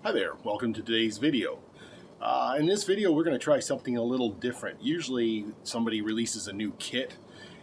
Hi there, welcome to today's video. In this video we're going to try something a little different. Usually somebody releases a new kit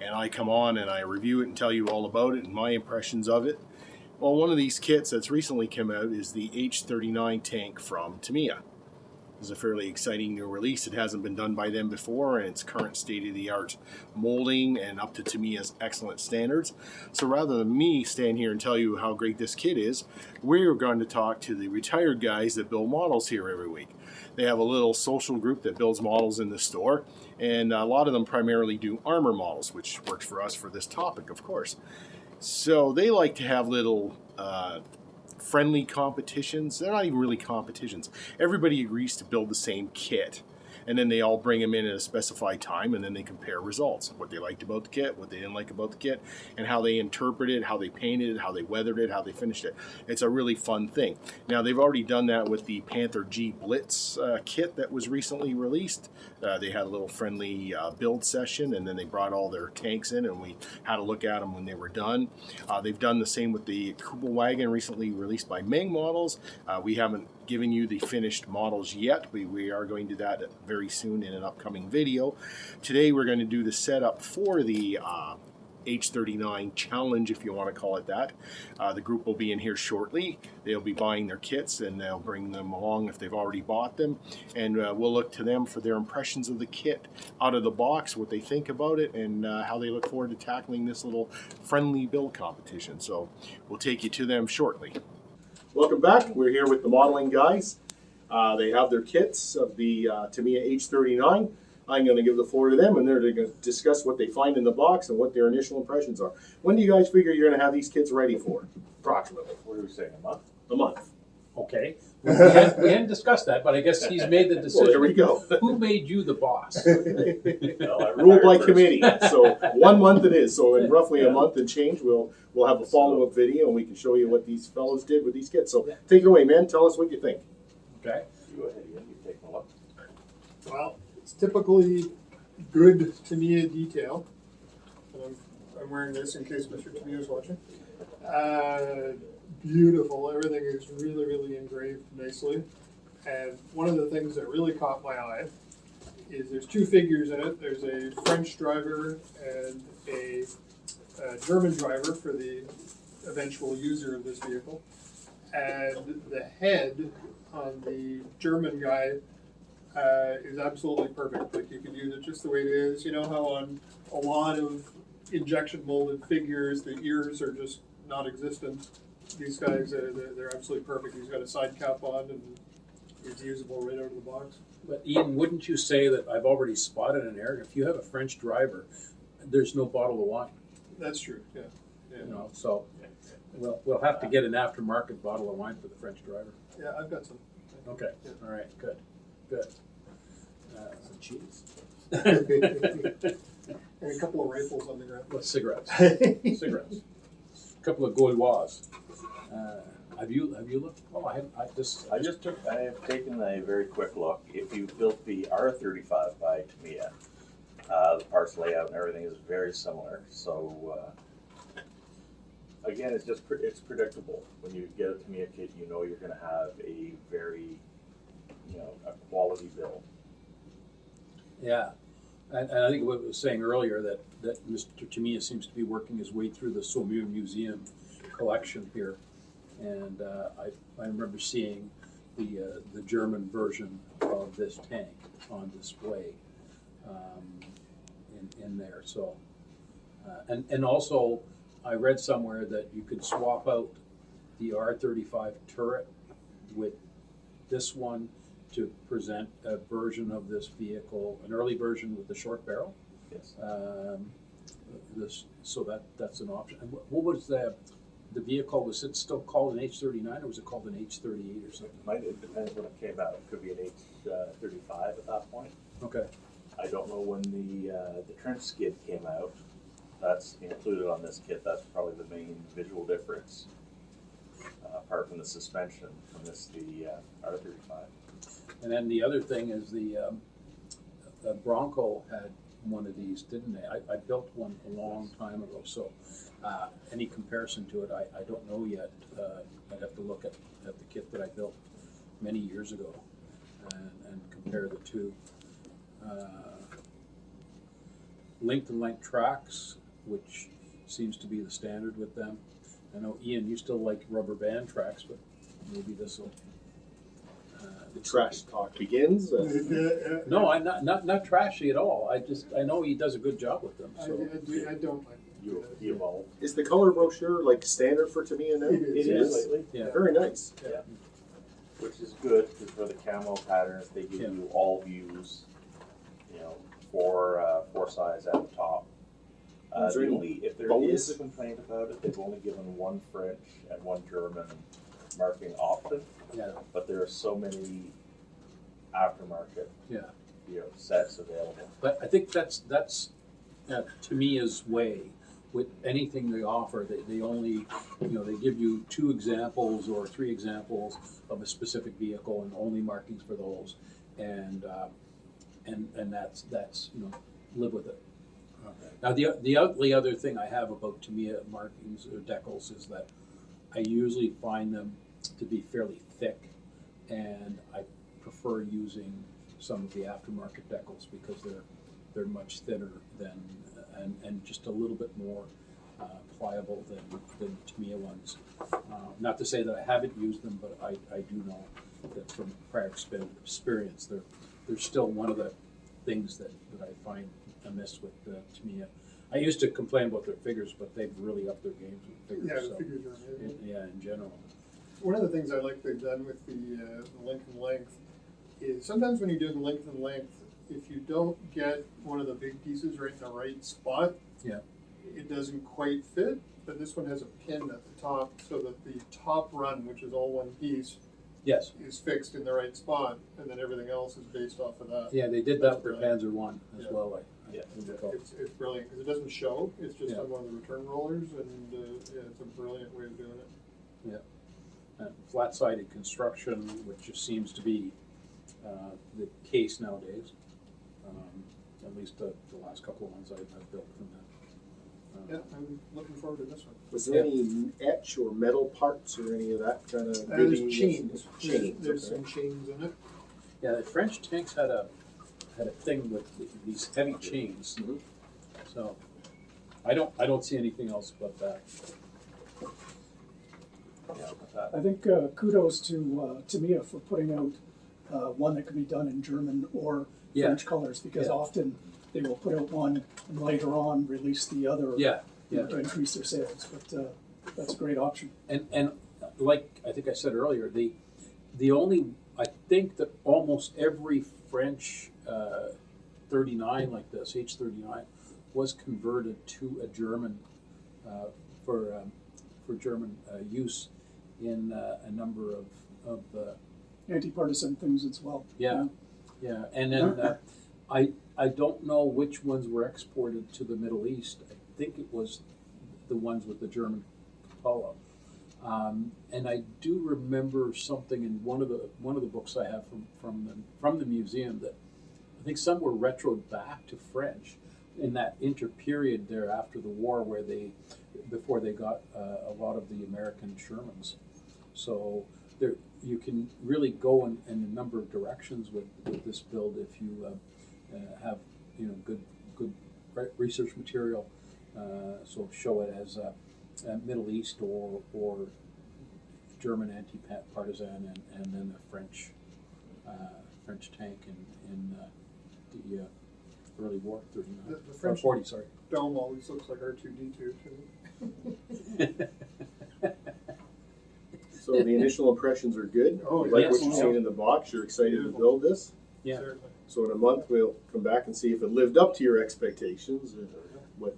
and I come on and I review it and tell you all about it and my impressions of it. Well, one of these kits that's recently come out is the H39 tank from Tamiya. This is a fairly exciting new release. It hasn't been done by them before, and it's current state-of-the-art molding and up to Tamiya's excellent standards. So rather than me stand here and tell you how great this kit is, we're going to talk to the retired guys that build models here every week. They have a little social group that builds models in the store, and a lot of them primarily do armor models, which works for us for this topic, of course. So they like to have little friendly competitions. They're not even really competitions. Everybody agrees to build the same kit, and then they all bring them in at a specified time, and then they compare results, what they liked about the kit, what they didn't like about the kit, and how they interpreted it, how they painted it, how they weathered it, how they finished it. It's a really fun thing. Now, they've already done that with the Panther G Blitz kit that was recently released. They had a little friendly build session, and then they brought all their tanks in, and we had a look at them when they were done. They've done the same with the Kuba wagon, recently released by Meng Models. We haven't given you the finished models yet. We are going to do that very soon in an upcoming video. Today we're going to do the setup for the H39 challenge, if you want to call it that. The group will be in here shortly. They'll be buying their kits and they'll bring them along if they've already bought them, and we'll look to them for their impressions of the kit out of the box, what they think about it, and how they look forward to tackling this little friendly build competition. So we'll take you to them shortly. Welcome back. We're here with the modeling guys. They have their kits of the Tamiya H39. I'm going to give the floor to them, and they're going to discuss what they find in the box and what their initial impressions are. When do you guys figure you're going to have these kits ready for, approximately? What are we saying, a month? A month. Okay. We hadn't discussed that, but I guess he's made the decision. Well, there we go. Who made you the boss? Well, Ruled by committee. So 1 month it is. So in roughly a month and change, we'll have a follow-up video, and we can show you what these fellows did with these kits. So take it away, man. Tell us what you think. Okay. You go ahead, Ian. You take a look. Well, it's typically good Tamiya detail. And I'm wearing this in case Mr. Tamiya is watching. Beautiful. Everything is really, really engraved nicely. And one of the things that really caught my eye is there's two figures in it. There's a French driver and a German driver for the eventual user of this vehicle. And the head on the German guy is absolutely perfect. Like, you can use it just the way it is. You know how on a lot of injection molded figures the ears are just non-existent. These guys, they're absolutely perfect. He's got a side cap on and he's usable right out of the box. But Ian, wouldn't you say that I've already spotted an error? If you have a French driver, there's no bottle of wine. That's true, yeah. You know, so we'll have to get an aftermarket bottle of wine for the French driver. Yeah, I've got some. Okay. Yeah. All right. Good. Good. Some cheese. And a couple of rifles on the ground. Well, cigarettes. Cigarettes. A couple of Gauloises. Have you looked? Oh, I have taken a very quick look. If you built the R35 by Tamiya, the parts layout and everything is very similar. So again, it's predictable. When you get a Tamiya kit, you know you're going to have a very, a quality build. Yeah. And I think what I was saying earlier, that Mr. Tamiya seems to be working his way through the Saumur Museum collection here, and I remember seeing the German version of this tank on display in there. So and also I read somewhere that you could swap out the R35 turret with this one to present a version of this vehicle, an early version with the short barrel. Yes. That's an option. And what was the vehicle? Was it still called an H39 or was it called an H38 or something? It depends when it came out. It could be an H35 at that point. Okay. I don't know when the trench skid came out. That's included on this kit. That's probably the main visual difference, apart from the suspension from the R35. And then the other thing is the Bronco had one of these, didn't they? I built one a long time ago, so any comparison to it, I don't know yet. I'd have to look at the kit that I built. many years ago, and compare the two. Length and length tracks, which seems to be the standard with them. I know, Ian, you still like rubber band tracks, but maybe this will. The trash talk begins. No, I'm not trashy at all. I know he does a good job with them. So I don't like You evolved. Is the color brochure like standard for Tamiya now? It is. lately. yeah, Very nice. Yeah. Which is good because for the camo patterns, they give Yeah. you all views. You know, four size at the top. Is there any If there bonus? is a complaint about it, they've only given one French and one German marking option. yeah, But there are so many aftermarket, yeah. sets available. But I think that's Tamiya's way. With anything they offer, they only, they give you 2 examples or 3 examples of a specific vehicle and only markings for those, and that's live with it. Okay. Now the only other thing I have about Tamiya markings or decals is that I usually find them to be fairly thick, and I prefer using some of the aftermarket decals because they're much thinner than and just a little bit more pliable than Tamiya ones. Not to say that I haven't used them, but I do know that from prior experience, they're still one of the things that I find amiss with Tamiya. I used to complain about their figures, but they've really upped their games with figures. Yeah, the so, figures are amazing. yeah, in general. One of the things I like they've done with the length and length is sometimes when you're doing length and length, if you don't get one of the big pieces right in the right spot, Yeah. it doesn't quite fit. But this one has a pin at the top so that the top run, which is all one piece, Yes. is fixed in the right spot, and then everything else is based off of that. Yeah, they did that with their Panzer One as Yeah. well. Yeah. It's brilliant because it doesn't show. It's just Yeah. on one of the return rollers, and it's a brilliant way of doing it. Flat-sided construction, which just seems to be the case nowadays. At least the last couple of ones I've built from that. Yeah, I'm looking forward to this one. Was there any etch or metal parts or any of that kind of? There's chains. Chains. There's Okay. some chains in it. Yeah, the French tanks had a thing with these heavy chains. Mhm. So I don't see anything else but that. Yeah, with that. I think kudos to Tamiya for putting out one that can be done in German or Yeah. French colors, because Yeah. often they will put out one and later on release the other Yeah, yeah. to increase their sales. But that's a great option. And like I think I said earlier, the only I think that almost every French 39 like this H39 was converted to a German for German use in a number of Anti-partisan things as well. yeah. And then I don't know which ones were exported to the Middle East. I think it was the ones with the German cupola. And I do remember something in one of the books I have from the museum that I think some were retroed back to French in that inter-period there after the war before they got a lot of the American Shermans. So there you can really go in a number of directions with this build if you have good research material. So show it as Middle East or German anti-partisan and then the French tank in the early war, 39 The or French 40, sorry. dome always looks like R2-D2 too. So the initial impressions are good. Oh, You like yes. what you've seen in the box. You're excited to Beautiful. build this. Yeah. Certainly. So in a month we'll come back and see if it lived up to your expectations and what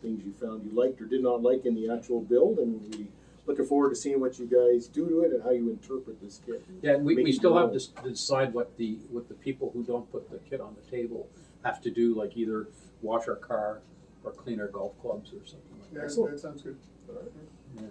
things you found you liked or did not like in the actual build. And we looking forward to seeing what you guys do to it and how you interpret this kit. Yeah, and we Make it still your have own. to decide what the people who don't put the kit on the table have to do, like either wash our car or clean our golf clubs or something like Yeah, that. Excellent. that sounds good. All right. Yeah.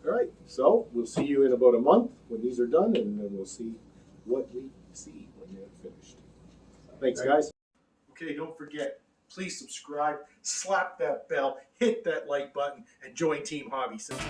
All right. So we'll see you in about a month when these are done, and then we'll see what we see when they're finished. Thanks, guys. Okay, don't forget, please subscribe, slap that bell, hit that like button, and join Team Hobby Center.